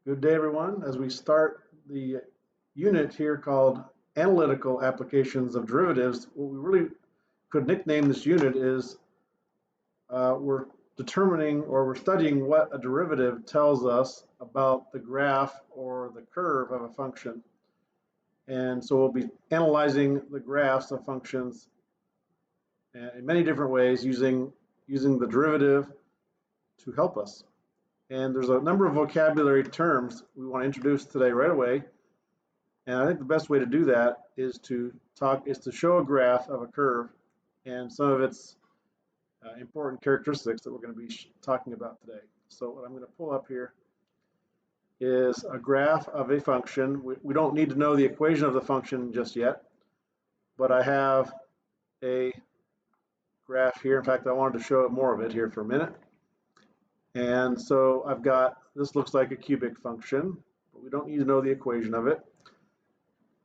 Good day, everyone. As we start the unit here called Analytical Applications of Derivatives, what we really could nickname this unit is we're determining or we're studying what a derivative tells us about the graph or the curve of a function. And so we'll be analyzing the graphs of functions in many different ways using the derivative to help us. And there's a number of vocabulary terms we want to introduce today right away. And I think the best way to do that is to show a graph of a curve and some of its important characteristics that we're going to be talking about today. So what I'm going to pull up here is a graph of a function. We don't need to know the equation of the function just yet, but I have a graph here. In fact, I wanted to show more of it here for a minute. And so I've got, this looks like a cubic function, but we don't need to know the equation of it.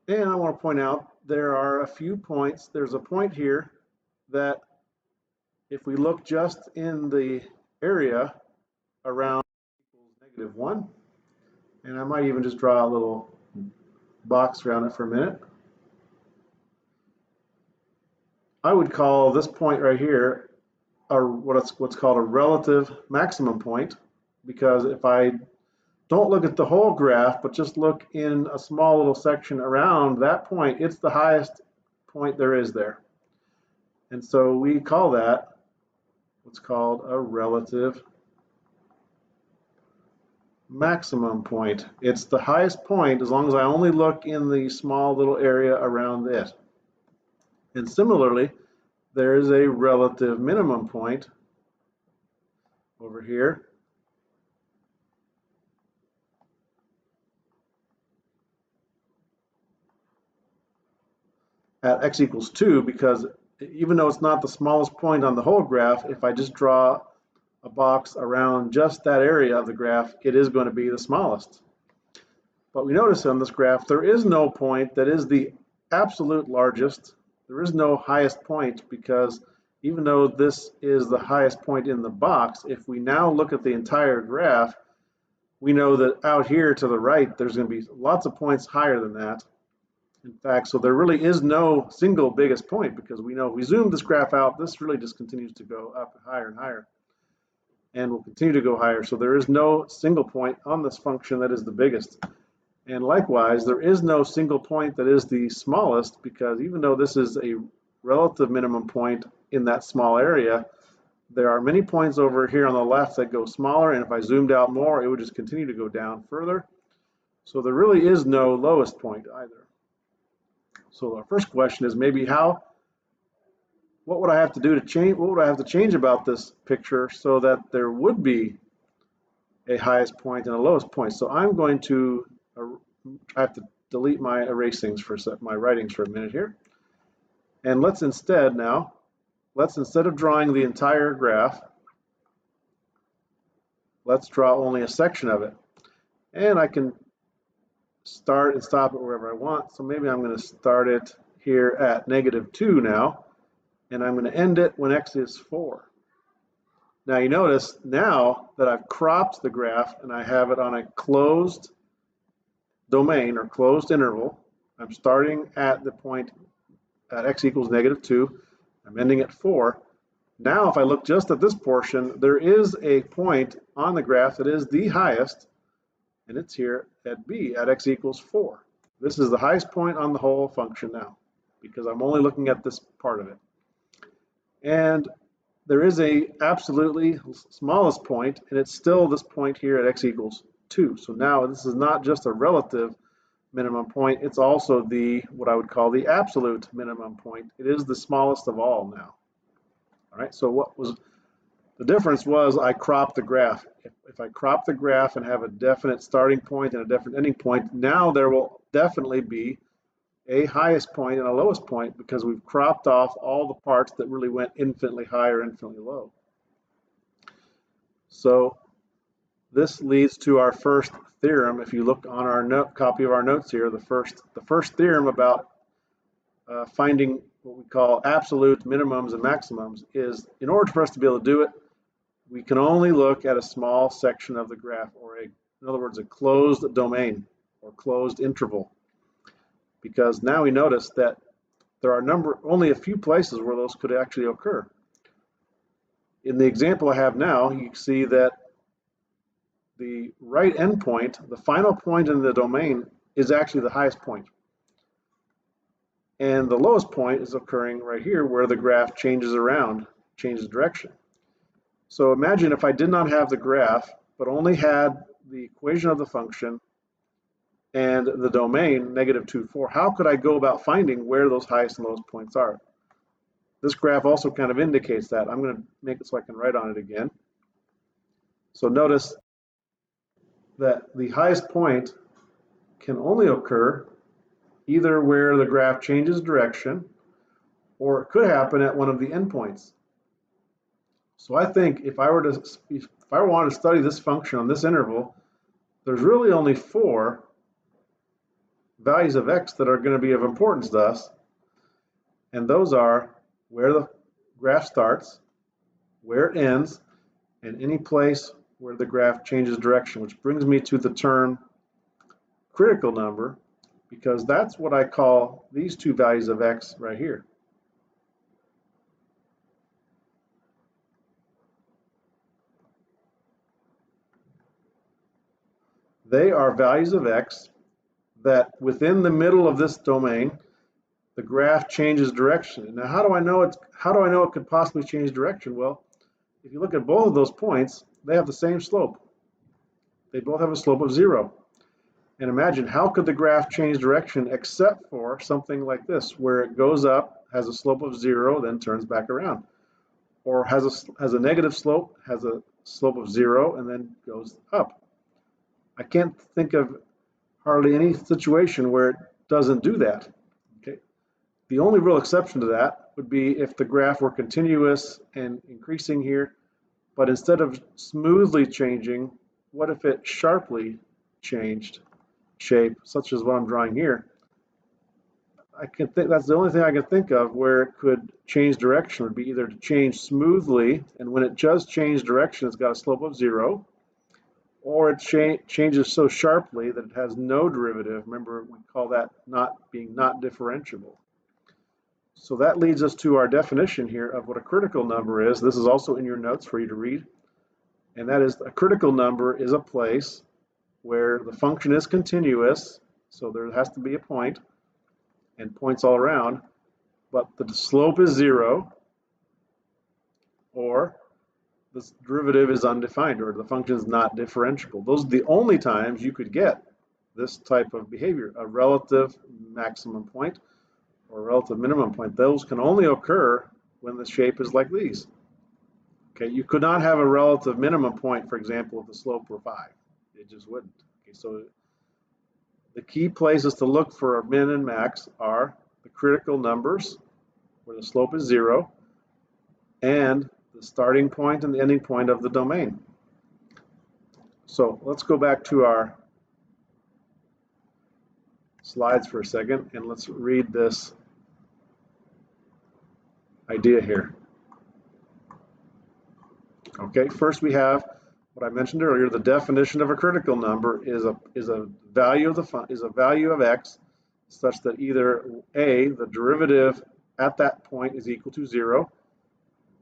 And I want to point out there are a few points. There's a point here that if we look just in the area around equals -1, and I might even just draw a little box around it for a minute. I would call this point right here what's called a relative maximum point, because if I don't look at the whole graph but just look in a small little section around that point, it's the highest point there is there. And so we call that what's called a relative maximum point. It's the highest point as long as I only look in the small little area around it. And similarly, there is a relative minimum point over here. At x equals 2, because even though it's not the smallest point on the whole graph, if I just draw a box around just that area of the graph, it is going to be the smallest. But we notice on this graph, there is no point that is the absolute largest. There is no highest point, because even though this is the highest point in the box, if we now look at the entire graph, we know that out here to the right, there's going to be lots of points higher than that. In fact, so there really is no single biggest point, because we know if we zoom this graph out, this really just continues to go up higher and higher, and will continue to go higher. So there is no single point on this function that is the biggest. And likewise, there is no single point that is the smallest, because even though this is a relative minimum point in that small area, there are many points over here on the left that go smaller, and if I zoomed out more, it would just continue to go down further. So there really is no lowest point either. So our first question is maybe what would I have to do to change, what would I have to change about this picture so that there would be a highest point and a lowest point? So I'm going to I have to delete my erasings for my writings for a minute here. And let's instead of drawing the entire graph, let's draw only a section of it. And I can start and stop it wherever I want. So maybe I'm going to start it here at -2 now, and I'm going to end it when x is 4. Now you notice now that I've cropped the graph and I have it on a closed domain or closed interval. I'm starting at the point at x equals -2. I'm ending at 4. Now if I look just at this portion, there is a point on the graph that is the highest, and it's here at b at x equals 4. This is the highest point on the whole function now, because I'm only looking at this part of it. And there is a absolutely smallest point, and it's still this point here at x equals 2. So now this is not just a relative minimum point, it's also what I would call the absolute minimum point. It is the smallest of all now. All right, so what was the difference was I cropped the graph. If I crop the graph and have a definite starting point and a definite ending point, now there will definitely be a highest point and a lowest point, because we've cropped off all the parts that really went infinitely high or infinitely low. So this leads to our first theorem. If you look on our copy of our notes here, the first theorem about finding what we call absolute minimums and maximums is, in order for us to be able to do it, we can only look at a small section of the graph, or in other words, a closed domain or closed interval, because now we notice that there are only a few places where those could actually occur. In the example I have now, you can see that the right endpoint, the final point in the domain, is actually the highest point. And the lowest point is occurring right here where the graph changes around, changes direction. So imagine if I did not have the graph, but only had the equation of the function and the domain, negative 2, 4. How could I go about finding where those highest and lowest points are? This graph also kind of indicates that. I'm going to make it so I can write on it again. So notice that the highest point can only occur either where the graph changes direction, or it could happen at one of the endpoints. So I think if I wanted to study this function on this interval, there's really only 4 values of x that are going to be of importance to us, and those are where the graph starts, where it ends, and any place where the graph changes direction, which brings me to the term critical number, because that's what I call these 2 values of x right here. They are values of x that within the middle of this domain, the graph changes direction. Now, how do I know it could possibly change direction? Well, if you look at both of those points, they have the same slope. They both have a slope of 0. And imagine, how could the graph change direction except for something like this, where it goes up, has a slope of 0, then turns back around, or has a negative slope, has a slope of 0, and then goes up. I can't think of hardly any situation where it doesn't do that. Okay. The only real exception to that would be if the graph were continuous and increasing here, but instead of smoothly changing, what if it sharply changed shape, such as what I'm drawing here? That's the only thing I can think of where it could change direction, would be either to change smoothly, and when it does change direction, it's got a slope of 0, or it changes so sharply that it has no derivative. Remember, we call that not differentiable. So that leads us to our definition here of what a critical number is. This is also in your notes for you to read. And that is, a critical number is a place where the function is continuous, so there has to be a point, and points all around, but the slope is 0, or the derivative is undefined, or the function is not differentiable. Those are the only times you could get this type of behavior, a relative maximum point or a relative minimum point. Those can only occur when the shape is like these. Okay, you could not have a relative minimum point, for example, if the slope were 5. It just wouldn't. Okay, so the key places to look for a min and max are the critical numbers, where the slope is 0, and the starting point and the ending point of the domain. So let's go back to our slides for a second, and let's read this idea here. Okay, first we have what I mentioned earlier. The definition of a critical number is a value of x such that either a, the derivative at that point, is equal to 0,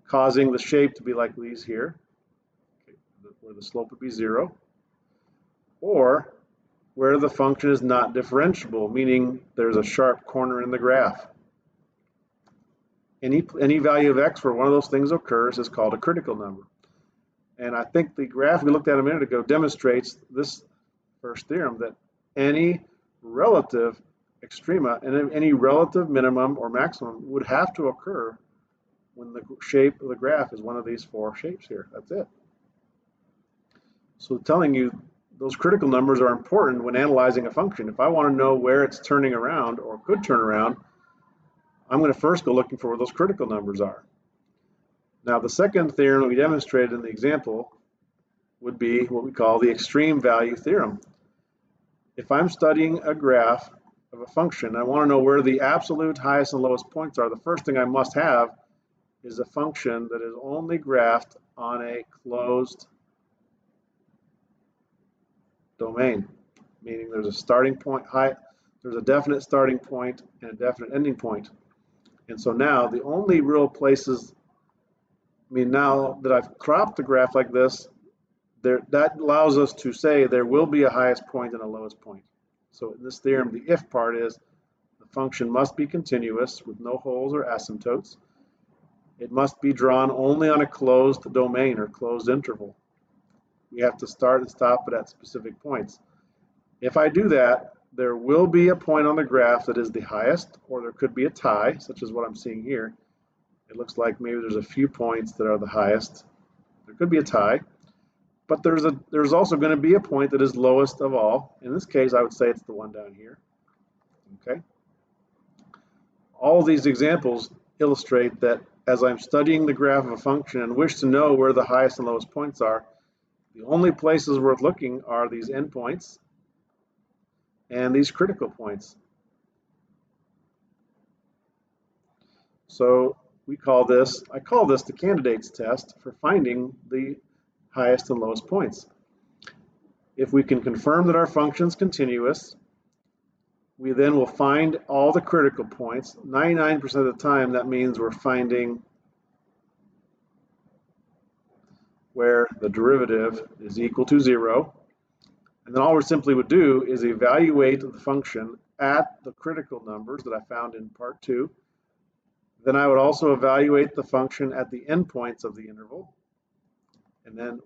causing the shape to be like these here, okay, where the slope would be 0, or where the function is not differentiable, meaning there's a sharp corner in the graph. Any value of x where one of those things occurs is called a critical number. And I think the graph we looked at a minute ago demonstrates this first theorem, that any relative extrema and any relative minimum or maximum would have to occur when the shape of the graph is one of these 4 shapes here. That's it. So telling you those critical numbers are important when analyzing a function. If I want to know where it's turning around or could turn around, I'm going to first go looking for where those critical numbers are. Now, the second theorem that we demonstrated in the example would be what we call the extreme value theorem. If I'm studying a graph of a function, I want to know where the absolute highest and lowest points are. The first thing I must have is a function that is only graphed on a closed domain, meaning there's a starting point, there's a definite starting point and a definite ending point. And so now the only real places, now that I've cropped the graph like this, that allows us to say there will be a highest point and a lowest point. So in this theorem, the if part is the function must be continuous with no holes or asymptotes. It must be drawn only on a closed domain or closed interval. We have to start and stop it at specific points. If I do that, there will be a point on the graph that is the highest, or there could be a tie, such as what I'm seeing here. It looks like maybe there's a few points that are the highest. There could be a tie, but there's also going to be a point that is lowest of all. In this case, I would say it's the one down here. Okay. All of these examples illustrate that as I'm studying the graph of a function and wish to know where the highest and lowest points are, the only places worth looking are these endpoints and these critical points. So I call this the candidates test for finding the highest and lowest points. If we can confirm that our function is continuous, we then will find all the critical points. 99% of the time, that means we're finding where the derivative is equal to 0. And then all we simply would do is evaluate the function at the critical numbers that I found in part 2. Then I would also evaluate the function at the endpoints of the interval. And then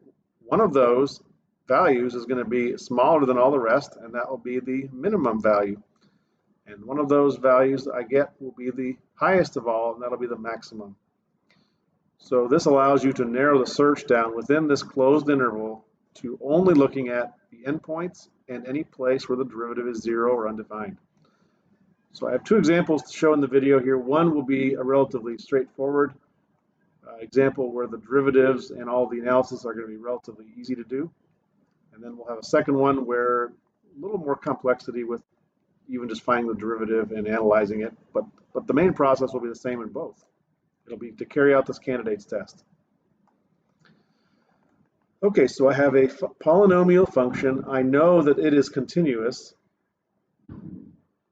one of those values is going to be smaller than all the rest, and that will be the minimum value. And one of those values I get will be the highest of all, and that'll be the maximum. So this allows you to narrow the search down within this closed interval to only looking at the endpoints and any place where the derivative is 0 or undefined. So I have 2 examples to show in the video here. One will be a relatively straightforward example where the derivatives and all the analysis are going to be relatively easy to do. And then we'll have a second one where a little more complexity with even just finding the derivative and analyzing it. But the main process will be the same in both. It'll be to carry out this candidates test. Okay, so I have a polynomial function. I know that it is continuous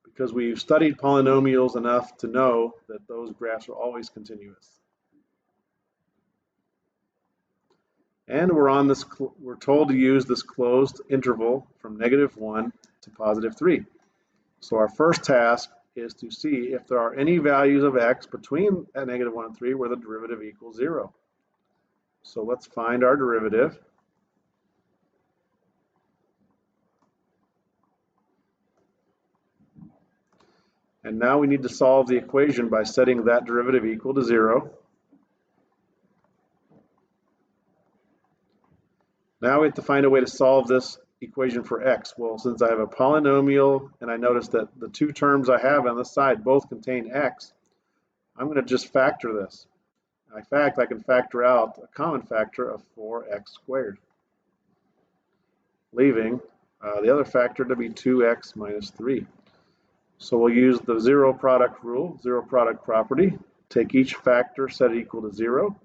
because we've studied polynomials enough to know that those graphs are always continuous. And we're told to use this closed interval from -1 to +3. So our first task is to see if there are any values of x between at -1 and 3 where the derivative equals 0. So let's find our derivative. And now we need to solve the equation by setting that derivative equal to 0. Now we have to find a way to solve this equation for x. Well, since I have a polynomial and I notice that the 2 terms I have on this side both contain x, I'm going to just factor this. In fact, I can factor out a common factor of 4x squared, leaving the other factor to be 2x minus 3. So we'll use the zero product rule, zero product property. Take each factor, set it equal to 0.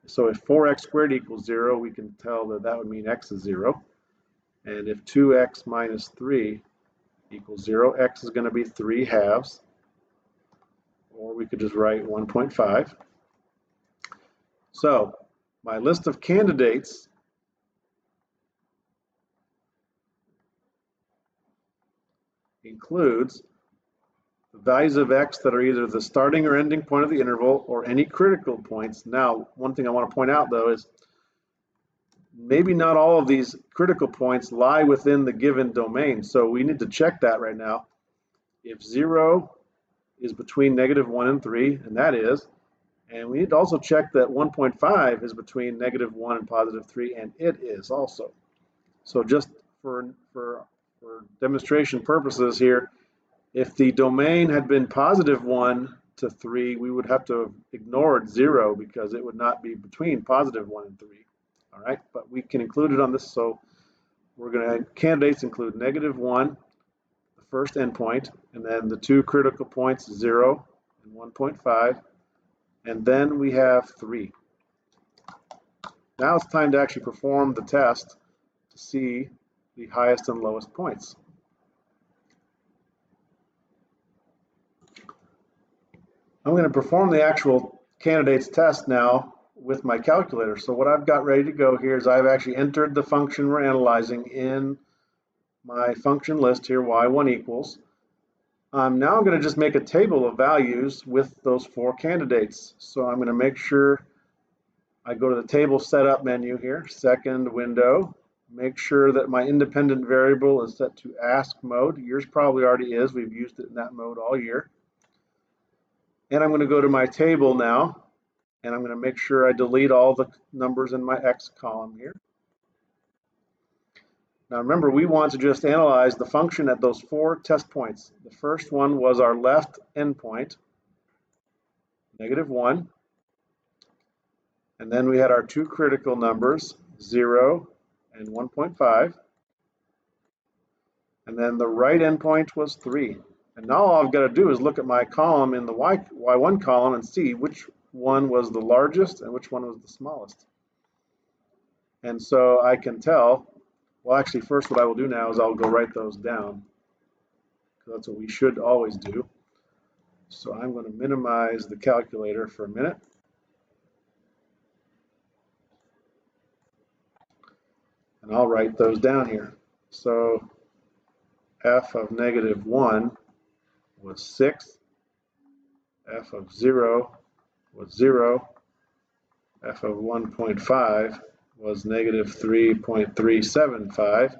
So if 4x squared equals 0, we can tell that that would mean x is 0. And if 2x minus 3 equals 0, x is going to be 3 halves. Or we could just write 1.5. So my list of candidates includes the values of x that are either the starting or ending point of the interval or any critical points. Now, one thing I want to point out though is maybe not all of these critical points lie within the given domain. So we need to check that right now. If 0 is between -1 and 3, and that is, and we need to also check that 1.5 is between -1 and +3, and it is also. So just for demonstration purposes here, if the domain had been +1 to 3, we would have to have ignored 0 because it would not be between +1 and 3. All right, but we can include it on this. So we're going to, candidates include -1, the first endpoint, and then the 2 critical points, 0 and 1.5, and then we have 3. Now it's time to actually perform the test. to see the highest and lowest points. I'm going to perform the actual candidates test now with my calculator. So what I've got ready to go here is I've actually entered the function we're analyzing in my function list here, y1 equals. Now I'm going to just make a table of values with those 4 candidates. So I'm going to make sure I go to the table setup menu here, second window, make sure that my independent variable is set to ask mode. Yours probably already is. We've used it in that mode all year. And I'm going to go to my table now, and I'm going to make sure I delete all the numbers in my X column here. Now remember, we want to just analyze the function at those 4 test points. The first one was our left endpoint, -1. And then we had our 2 critical numbers, 0 and 1.5. And then the right endpoint was 3. And now all I've got to do is look at my column in the y1 column and see which one was the largest and which one was the smallest. And so I can tell, well, actually, first what I will do now is I'll go write those down. That's what we should always do. So I'm going to minimize the calculator for a minute. And I'll write those down here. So f of -1 was 6, f of 0 was 0, f of 1.5 was -3.375,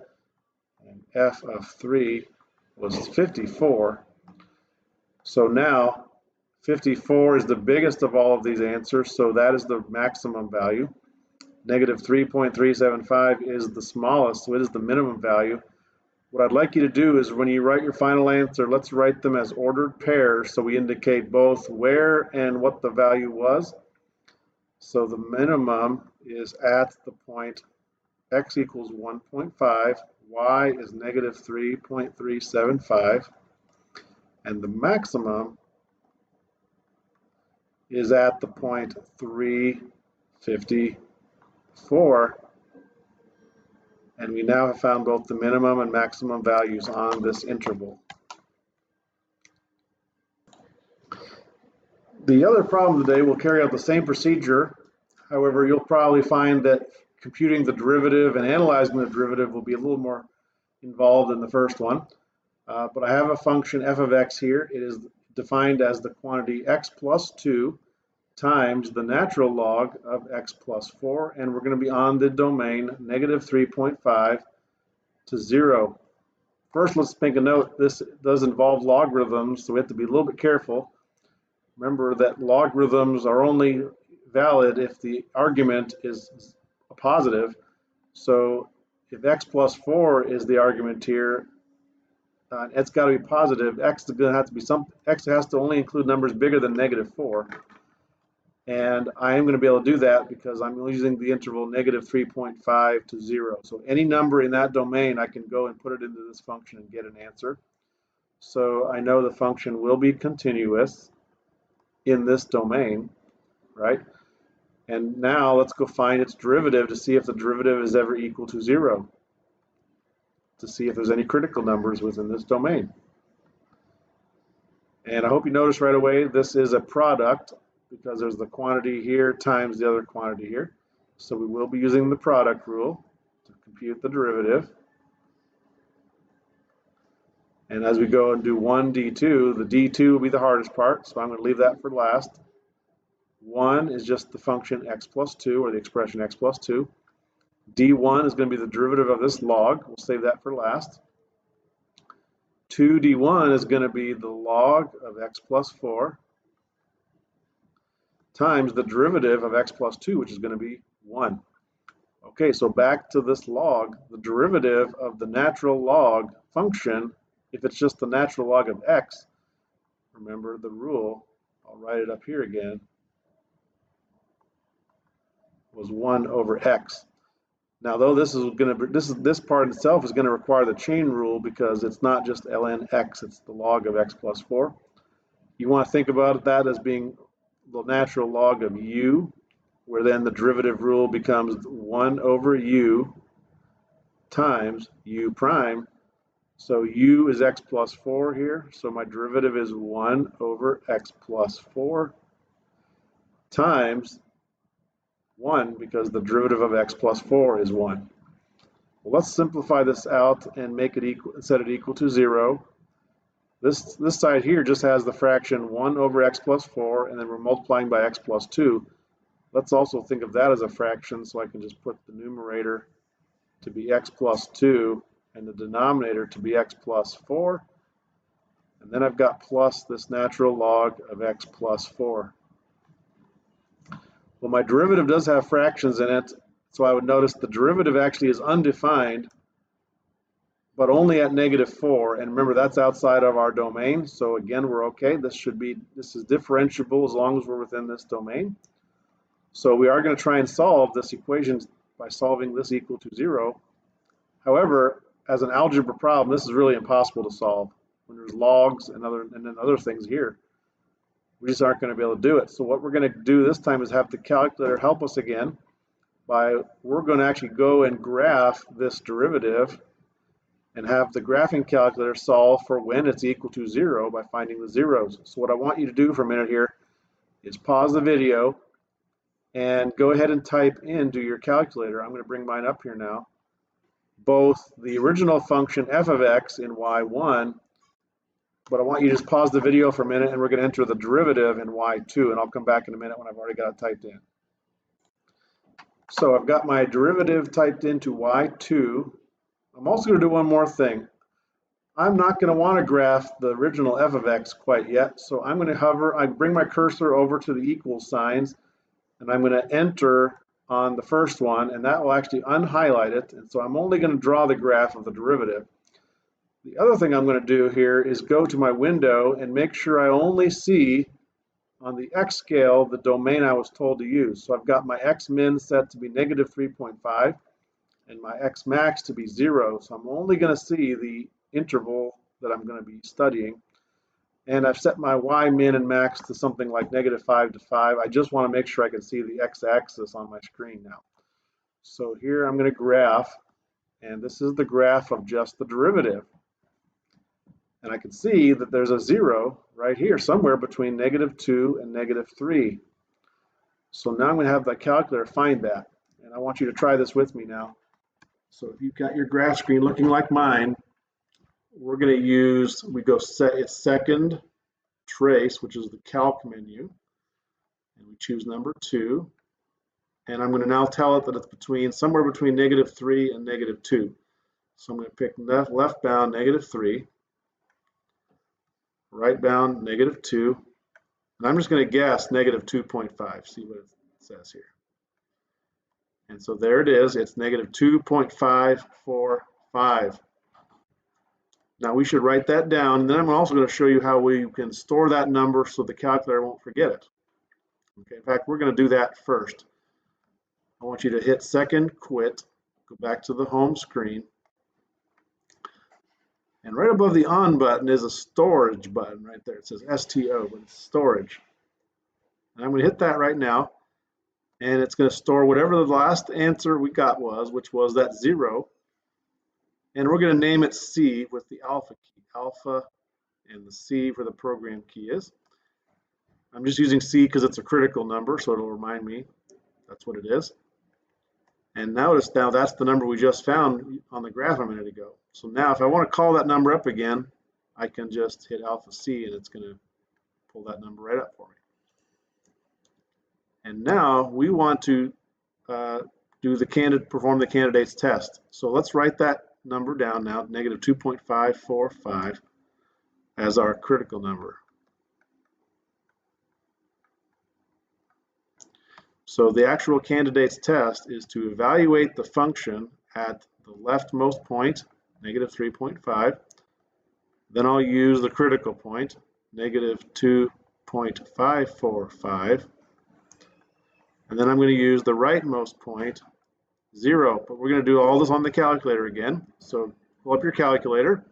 and f of 3 was 54. So now 54 is the biggest of all of these answers, so that is the maximum value. -3.375 is the smallest, so it is the minimum value. What I'd like you to do is when you write your final answer, let's write them as ordered pairs so we indicate both where and what the value was. So the minimum is at the point x equals 1.5, y is -3.375, and the maximum is at the point 354. And we now have found both the minimum and maximum values on this interval. The other problem today will carry out the same procedure. However, you'll probably find that computing the derivative and analyzing the derivative will be a little more involved than the first one. But I have a function f of x here. It is defined as the quantity x plus 2 times the natural log of x plus 4, and we're going to be on the domain -3.5 to 0. First, let's make a note. This does involve logarithms, so we have to be a little bit careful. Remember that logarithms are only valid if the argument is a positive. So if x plus 4 is the argument here, it's got to be positive. X is going to have to be x has to only include numbers bigger than -4. And I am going to be able to do that because I'm using the interval -3.5 to 0. So any number in that domain, I can go and put it into this function and get an answer. So I know the function will be continuous in this domain, right? And now let's go find its derivative to see if the derivative is ever equal to 0, to see if there's any critical numbers within this domain. And I hope you notice right away this is a product, because there's the quantity here times the other quantity here. So we will be using the product rule to compute the derivative. And as we go and do 1 d2, the d2 will be the hardest part, so I'm going to leave that for last. 1 is just the function x plus 2, or the expression x plus 2. d1 is going to be the derivative of this log. We'll save that for last. 2d1 is going to be the log of x plus 4 times the derivative of x plus 2, which is going to be 1. Okay, so back to this log. The derivative of the natural log function, if it's just the natural log of x, remember the rule, I'll write it up here again, was 1 over x. Now, though this part itself is going to require the chain rule because it's not just ln x, it's the log of x plus 4. You want to think about that as being the natural log of u, where then the derivative rule becomes 1 over u times u prime. So u is x plus 4 here. So my derivative is 1 over x plus 4 times 1, because the derivative of x plus 4 is 1. Well, let's simplify this out and make it equal, set it equal to 0. This side here just has the fraction 1 over x plus 4, and then we're multiplying by x plus 2. Let's also think of that as a fraction, so I can just put the numerator to be x plus 2 and the denominator to be x plus 4. And then I've got plus this natural log of x plus 4. Well, my derivative does have fractions in it, so I would notice the derivative actually is undefined, but only at -4. And remember, that's outside of our domain. So again, we're okay. This is differentiable as long as we're within this domain. So we are going to try and solve this equation by solving this equal to 0. However, as an algebra problem, this is really impossible to solve when there's logs and then other things here. We just aren't going to be able to do it. So what we're going to do this time is have the calculator help us again. We're going to actually go and graph this derivative and have the graphing calculator solve for when it's equal to 0 by finding the zeros. So what I want you to do for a minute here is pause the video and go ahead and type into your calculator. I'm going to bring mine up here now. Both the original function f of x in y1, but I want you to just pause the video for a minute and we're going to enter the derivative in y2, and I'll come back in a minute when I've already got it typed in. So I've got my derivative typed into y2. I'm also going to do one more thing. I'm not going to want to graph the original f of x quite yet, so I'm going to hover, I bring my cursor over to the equal signs, and I'm going to enter on the first one, and that will actually unhighlight it, and so I'm only going to draw the graph of the derivative. The other thing I'm going to do here is go to my window and make sure I only see on the x scale the domain I was told to use. So I've got my x min set to be -3.5 and my x max to be 0. So I'm only going to see the interval that I'm going to be studying. And I've set my y min and max to something like -5 to 5. I just want to make sure I can see the x-axis on my screen now. So here I'm going to graph, and this is the graph of just the derivative. And I can see that there's a 0 right here, somewhere between -2 and -3. So now I'm going to have the calculator find that. And I want you to try this with me now. So if you've got your graph screen looking like mine, we're going to use, we go set its second trace, which is the calc menu. And we choose number 2. And I'm going to now tell it that it's somewhere between -3 and -2. So I'm going to pick left bound -3. Right bound -2, and I'm just going to guess -2.5, see what it says here. And so there it is, it's -2.545. Now we should write that down, and then I'm also going to show you how we can store that number so the calculator won't forget it. Okay, in fact, we're going to do that first. I want you to hit second quit, go back to the home screen. And right above the on button is a storage button right there. It says STO, but it's storage. And I'm going to hit that right now. And it's going to store whatever the last answer we got was, which was that 0. And we're going to name it C with the alpha key. Alpha and the C for the program key is. I'm just using C because it's a critical number, so it'll remind me that's what it is. And notice now that's the number we just found on the graph a minute ago. So now if I want to call that number up again, I can just hit alpha C and it's going to pull that number right up for me. And now we want to perform the candidate's test. So let's write that number down now, -2.545 as our critical number. So the actual candidate's test is to evaluate the function at the leftmost point, -3.5. Then I'll use the critical point, -2.545. And then I'm going to use the rightmost point, 0. But we're going to do all this on the calculator again. So pull up your calculator.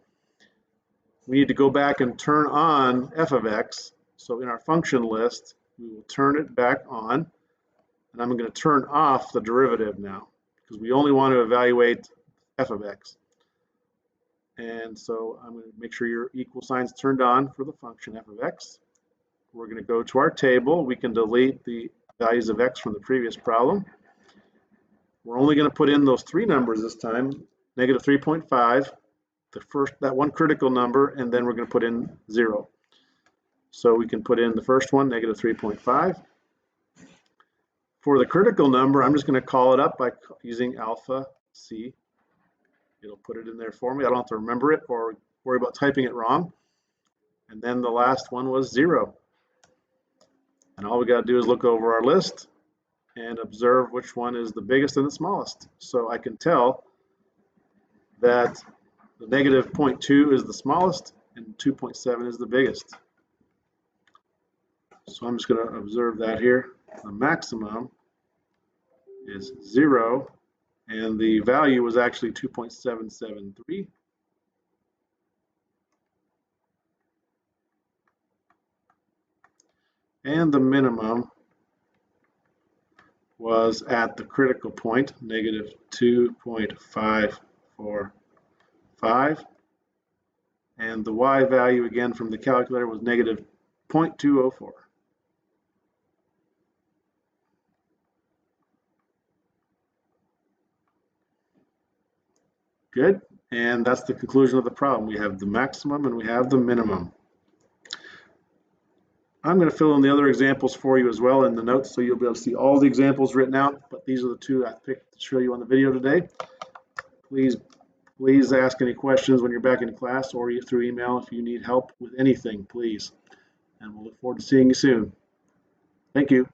We need to go back and turn on f of x. So in our function list, we will turn it back on. And I'm going to turn off the derivative now, because we only want to evaluate f of x. And so I'm going to make sure your equal sign's turned on for the function f of x. We're going to go to our table. We can delete the values of x from the previous problem. We're only going to put in those three numbers this time, negative 3.5, that one critical number, and then we're going to put in 0. So we can put in the first one, negative 3.5. For the critical number, I'm just going to call it up by using alpha c. It'll put it in there for me. I don't have to remember it or worry about typing it wrong. And then the last one was 0. And all we got to do is look over our list and observe which one is the biggest and the smallest. So I can tell that the negative 0.2 is the smallest and 2.7 is the biggest. So I'm just going to observe that here. The maximum is 0, and the value was actually 2.773. And the minimum was at the critical point, negative 2.545. And the y value, again, from the calculator was negative 0.204. Good. And that's the conclusion of the problem. We have the maximum and we have the minimum. I'm going to fill in the other examples for you as well in the notes, so you'll be able to see all the examples written out, but these are the two I picked to show you on the video today. Please ask any questions when you're back in class or through email if you need help with anything, please. And we'll look forward to seeing you soon. Thank you.